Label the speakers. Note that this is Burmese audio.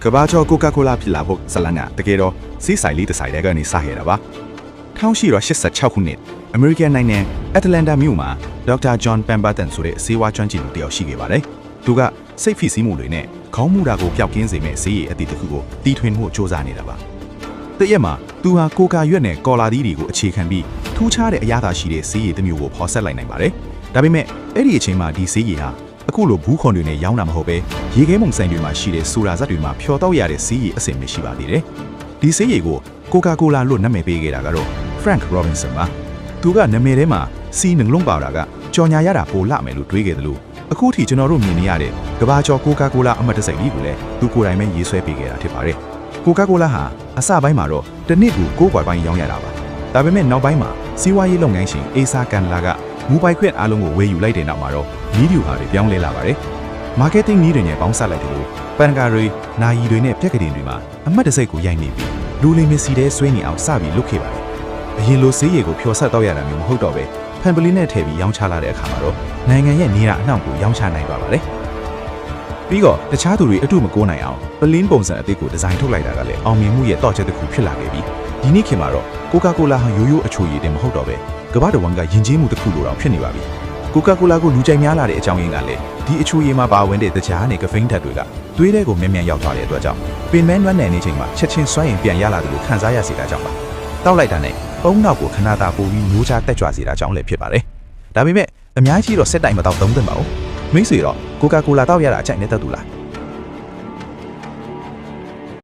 Speaker 1: ကဘာကျော်ကိုကာကိုလာဖြစ်လာဖို့ဇလန်ကတကယ်တော့စီးဆိုင်လေးတစ်ဆိုင်တဲ့ကနေစခဲ့တာပါ1886ခုနှစ်အမေရိကန်နိုင်ငံအတ္တလန်တာမြို့မှာဒေါက်တာဂျွန်ပမ်ဘာတန်ဆိုတဲ့ဆေးဝါးကျွမ်းကျင်သူတယောက်ရှိခဲ့ပါတယ်သူကစိတ်ဖိစီးမှုတွေနဲ့ခေါင်းမူတာကိုပျောက်ကင်းစေမဲ့ဆေးရည်အသည့်တစ်ခုကိုတီထွင်မှုစ조사နေတာပါတရက်မှာသူဟာကိုကာရွက်နဲ့ကော်လာသီးတွေကိုအခြေခံပြီးထူးခြားတဲ့အရာသာရှိတဲ့ဆေးရည်တစ်မျိုးကိုဖော်ဆက်လိုက်နိုင်ပါတယ်ဒါပေမဲ့အဲ့ဒီအချိန်မှာဒီဆေးရည်ဟာအခုလိုဘူးခွန်တွေနဲ့ရောင်းတာမဟုတ်ပဲရေခဲမုံဆိုင်တွေမှာရှိတဲ့ဆိုရာဇက်တွေမှာဖျော်တော့ရတဲ့ဆေးရည်အဆင့်မရှိပါသေးတယ်ဒီဆေးရည်ကိုကိုကာကိုလာလို့နာမည်ပေးခဲ့တာကတော့ Frank Robinson ပါသူကနာမည်ထဲမှာစီနှလုံးပါတာကကြော်ညာရတာပိုလာမယ်လို့တွေးခဲ့တယ်လို့အခုထိကျွန်တော်တို့မြင်နေရတဲ့ကဘာကျော်ကိုကာကိုလာအမတ်တစိမ့်ကြီးကိုလည်းသူကိုယ်တိုင်ပဲရေးဆွဲပေးခဲ့တာဖြစ်ပါတယ်ကိုကာကိုလာဟာအစပိုင်းမှာတော့တစ်နှစ်ကို9ကွာပိုင်းရောင်းရတာပါဒါပေမဲ့နောက်ပိုင်းမှာစီးပွားရေးလုပ်ငန်းရှင်အေဆာကန်လာကမူပိုင်ခွင့်အားလုံးကိုဝယ်ယူလိုက်တဲ့နောက်မှာတော့နီးဗျူဟာတွေပြောင်းလဲလာပါတယ်မားကတ်တင်းနည်းတွေနဲ့ပေါင်းစပ်လိုက်တယ်လို့ပန်ကာတွေနာယီတွေနဲ့ပြက်ကတင်တွေမှာအမတ်တစိမ့်ကိုရိုက်နေပြီးလူလိမ်မစီတဲ့ဆွေးနေအောင်စပြီးလုပ်ခဲ့ပါတယ်အရင်လိုဆေးရည်ကိုဖျော်ဆက်တော့ရတာမျိုးမဟုတ်တော့ပဲဖန်ပလင်းနဲ့ထည့်ပြီးရောင်းချလာတဲ့အခါမှာတော့နိုင်ငံရဲ့နေရာအနှောင့်ကိုရောင်းချနိုင်ပါပါတယ်ပြီးတော့တခြားသူတွေအတုမကိုးနိုင်အောင်ပလင်းပုံစံအသစ်ကိုဒီဇိုင်းထုတ်လိုက်တာကလည်းအောင်မြင်မှုရဲ့တော့ချက်တစ်ခုဖြစ်လာခဲ့ပြီးဒီနေ့ခေတ်မှာတော့ကိုကာကိုလာဟာရိုးရိုးအချိုရည်တင်မဟုတ်တော့ပဲကမ္ဘာတစ်ဝန်းကယဉ်ကျေးမှုတစ်ခုလိုတောင်ဖြစ်နေပါပြီကိုကာကိုလာကိုလူကြိုက်များလာတဲ့အကြောင်းရင်းကလည်းဒီအချိုရည်မှာပါဝင်တဲ့တခြားနဲ့ကဖိန်းဓာတ်တွေကသွေးထဲကိုမြန်မြန်ရောက်သွားတဲ့အတွက်ကြောင့်ပင်မနွမ်းနယ်နေချိန်မှာချက်ချင်းစွန့်ရင်ပြန်ရလာတယ်လို့ခံစားရစေတာကြောင့်ပါတောက်လိုက်တာနဲ့ပုံနောက်ကိုခဏတာပိုပြီးမျိုးချတက်ကြွစေတာကြောင့်လည်းဖြစ်ပါတယ်ဒါပေမဲ့အများကြီးတော့စက်တိုင်မတော့သုံးသင့်ပါဘူးမိတ်ဆွေတော့ကိုကာကိုလာတောက်ရတာအကြိုက်နဲ့တက်သူလား